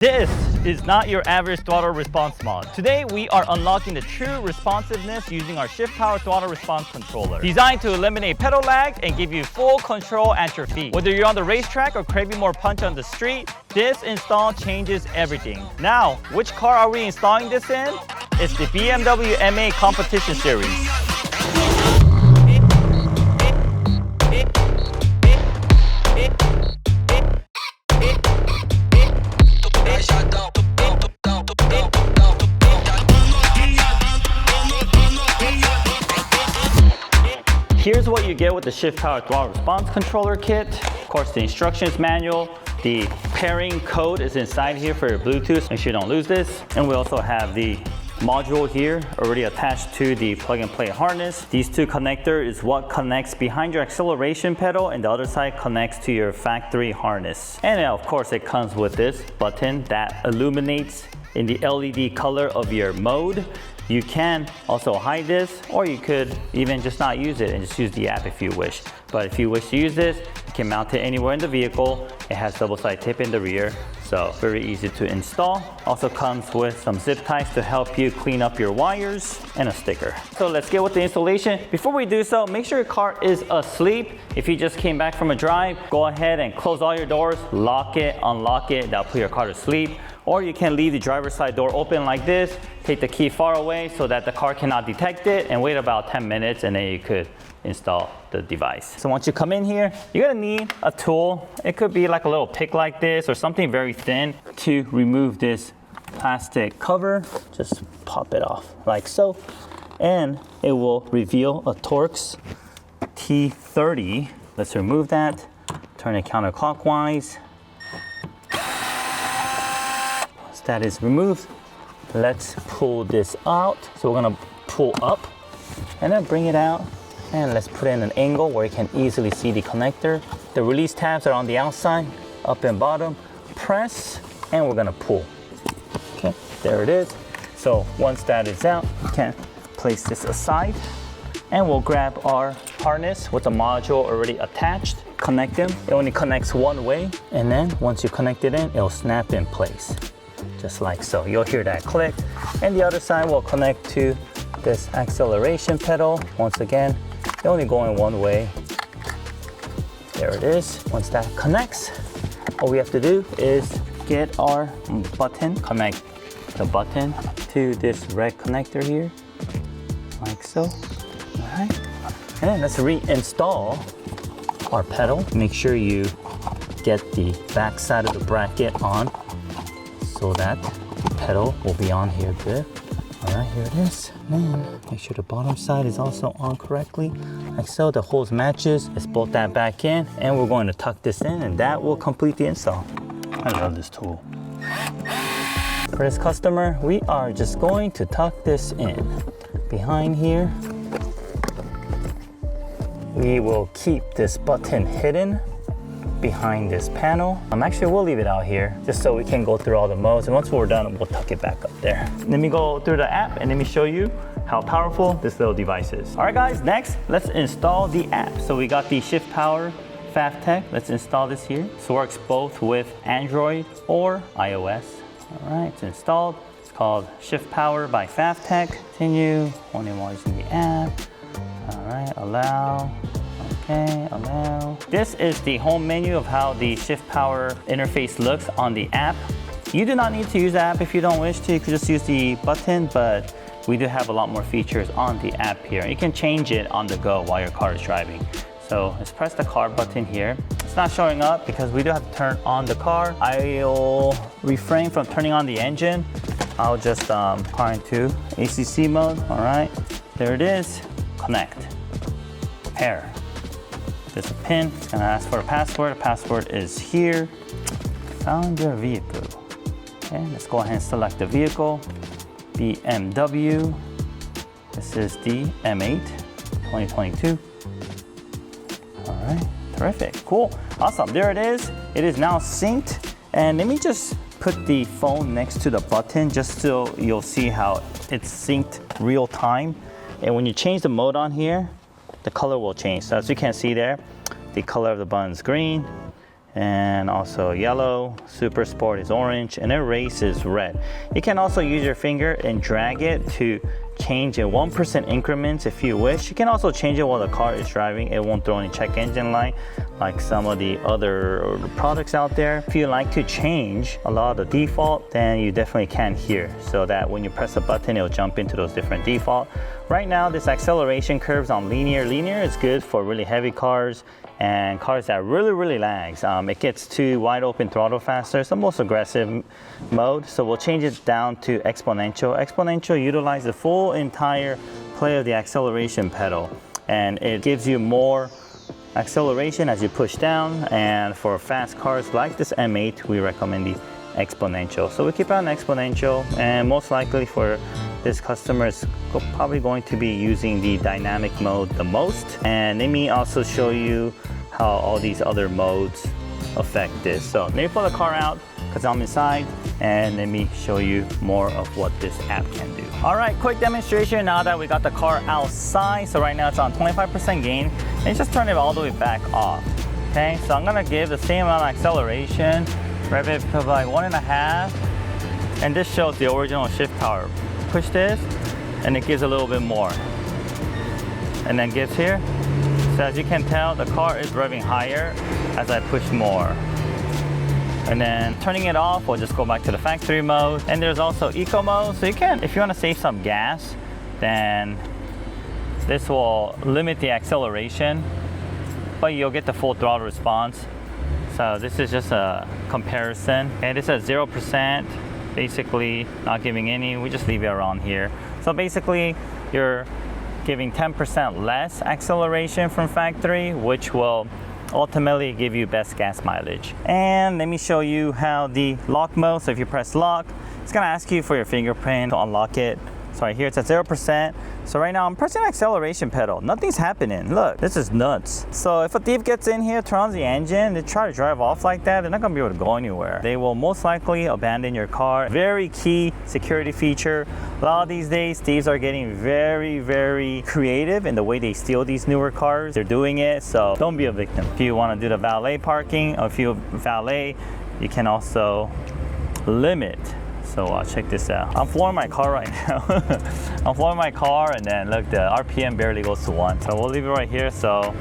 This is not your average throttle response mod. Today, we are unlocking the true responsiveness using our Shiftpower throttle response controller. Designed to eliminate pedal lag and give you full control at your feet. Whether you're on the racetrack or craving more punch on the street, this install changes everything. Now, which car are we installing this in? It's the BMW M8 Competition Series. Here's what you get with the Shiftpower throttle response controller kit. Of course, the instructions manual, the pairing code is inside here for your Bluetooth. Make sure you don't lose this. And we also have the module here already attached to the plug and play harness. These two connectors is what connects behind your acceleration pedal, and the other side connects to your factory harness. And of course, it comes with this button that illuminates in the LED color of your mode. You can also hide this, or you could even just not use it and just use the app if you wish. But if you wish to use this, you can mount it anywhere in the vehicle. It has double-sided tape in the rear, so very easy to install. Also comes with some zip ties to help you clean up your wires and a sticker. So let's get with the installation. Before we do so, make sure your car is asleep. If you just came back from a drive, go ahead and close all your doors, lock it, unlock it. That'll put your car to sleep. Or you can leave the driver's side door open like this, take the key far away so that the car cannot detect it, and wait about 10 minutes, and then you could install the device. So once you come in here, you're gonna need a tool. It could be like a little pick like this or something very thin to remove this plastic cover. Just pop it off like so, and it will reveal a Torx T30. Let's remove that, turn it counterclockwise. That is removed. Let's pull this out. So we're gonna pull up and then bring it out, and let's put in an angle where you can easily see the connector. The release tabs are on the outside, up and bottom. Press, and we're gonna pull. Okay, there it is. So once that is out, you can place this aside, and we'll grab our harness with the module already attached. Connect them. It only connects one way, and then once you connect it in, it'll snap in place. Just like so. You'll hear that click. And the other side will connect to this acceleration pedal. Once again, they only go in one way. There it is. Once that connects, all we have to do is get our button, connect the button to this red connector here, like so. All right. And let's reinstall our pedal. Make sure you get the back side of the bracket on, so that the pedal will be on here good. All right, here it is. And then make sure the bottom side is also on correctly. Like so, the holes matches. Let's bolt that back in, and we're going to tuck this in, and that will complete the install. I love this tool. For this customer, we are just going to tuck this in. Behind here, we will keep this button hidden behind this panel. Actually, we'll leave it out here just so we can go through all the modes, and once we're done, we'll tuck it back up there. Let me go through the app and let me show you how powerful this little device is. All right guys, next let's install the app. So we got the Shiftpower FavTech. Let's install this here. So it works both with Android or iOS. All right, it's installed. It's called Shiftpower by FavTech. Continue, only while using the app. All right, allow. Okay, allow. This is the home menu of how the Shiftpower interface looks on the app. You do not need to use the app if you don't wish to. You could just use the button, but we do have a lot more features on the app here. You can change it on the go while your car is driving. So let's press the car button here. It's not showing up because we do have to turn on the car. I'll refrain from turning on the engine. I'll just car into ACC mode. All right, there it is. Connect, pair. There's a pin, it's gonna ask for a password. The password is here. Found your vehicle. Okay, let's go ahead and select the vehicle. BMW. This is the M8 2022. All right, terrific, cool, awesome. There it is. It is now synced. And let me just put the phone next to the button just so you'll see how it's synced real time. And when you change the mode on here, the color will change. So as you can see there, the color of the button is green, and also yellow. Super Sport is orange, and then Race is red. You can also use your finger and drag it to change in 1% increments if you wish. You can also change it while the car is driving. It won't throw any check engine light like some of the other products out there. If you like to change a lot of the default, then you definitely can here, so that when you press a button, it'll jump into those different default. Right now, this acceleration curve's on linear. Linear is good for really heavy cars and cars that really lags. It gets to wide open throttle faster. It's the most aggressive mode, so we'll change it down to exponential. Exponential utilizes the full entire play of the acceleration pedal, and it gives you more acceleration as you push down. And for fast cars like this M8, we recommend the exponential. So we keep on exponential, and most likely for this customer is probably going to be using the dynamic mode the most. And let me also show you how all these other modes affect this. So let me pull the car out because I'm inside, and let me show you more of what this app can do. All right, quick demonstration now that we got the car outside. So right now it's on 25% gain, and just turn it all the way back off. Okay, so I'm gonna give the same amount of acceleration, rev it to like 1.5, and this shows the original Shiftpower. Push this, and it gives a little bit more, and then gets here. So as you can tell, the car is revving higher as I push more. And then turning it off, we'll just go back to the factory mode. And there's also eco mode, so you can, if you want to save some gas, then this will limit the acceleration, but you'll get the full throttle response. So this is just a comparison, and this is 0%. Basically not giving any, we just leave it around here. So basically you're giving 10% less acceleration from factory, which will ultimately give you best gas mileage. And let me show you how the lock mode. So if you press lock, it's gonna ask you for your fingerprint to unlock it. So right here it's at 0%. So right now I'm pressing the acceleration pedal. Nothing's happening. Look, this is nuts. So if a thief gets in here, turns the engine, they try to drive off like that, they're not gonna be able to go anywhere. They will most likely abandon your car. Very key security feature. A lot of these days, thieves are getting very creative in the way they steal these newer cars. They're doing it, so don't be a victim. If you wanna do the valet parking, or if you valet, you can also limit. So check this out. I'm flooring my car right now. I'm flooring my car, and then look, the RPM barely goes to 1. So we'll leave it right here. So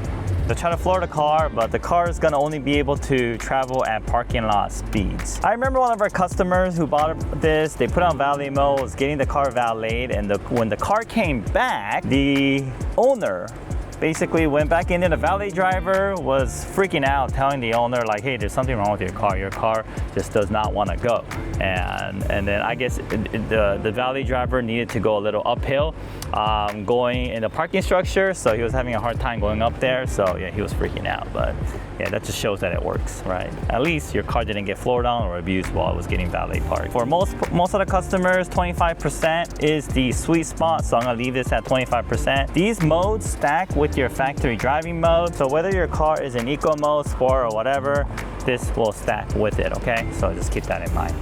they'll try to floor the car, but the car is gonna only be able to travel at parking lot speeds. I remember one of our customers who bought this, they put on valet mode, was getting the car valeted, and when the car came back, the owner basically went back in, and the valet driver was freaking out, telling the owner like, hey, there's something wrong with your car just does not want to go. And then I guess the valet driver needed to go a little uphill, going in the parking structure, so he was having a hard time going up there. So yeah, he was freaking out. But yeah, that just shows that it works, right? At least your car didn't get floored on or abused while it was getting valet parked. For most of the customers, 25% is the sweet spot, so I'm gonna leave this at 25%. These modes stack with your factory driving mode, so whether your car is in eco mode, sport, or whatever, this will stack with it, okay? So just keep that in mind.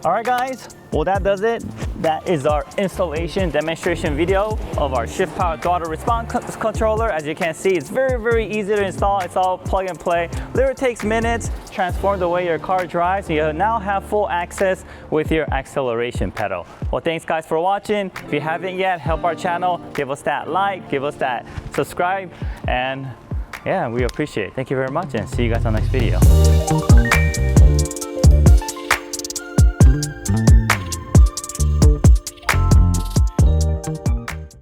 All right, guys, well, that does it. That is our installation demonstration video of our Shiftpower throttle response controller. As you can see, it's very easy to install. It's all plug and play. Literally takes minutes, transform the way your car drives. You now have full access with your acceleration pedal. Well, thanks guys for watching. If you haven't yet, help our channel. Give us that like, give us that subscribe, and yeah, we appreciate it. Thank you very much, and see you guys on the next video.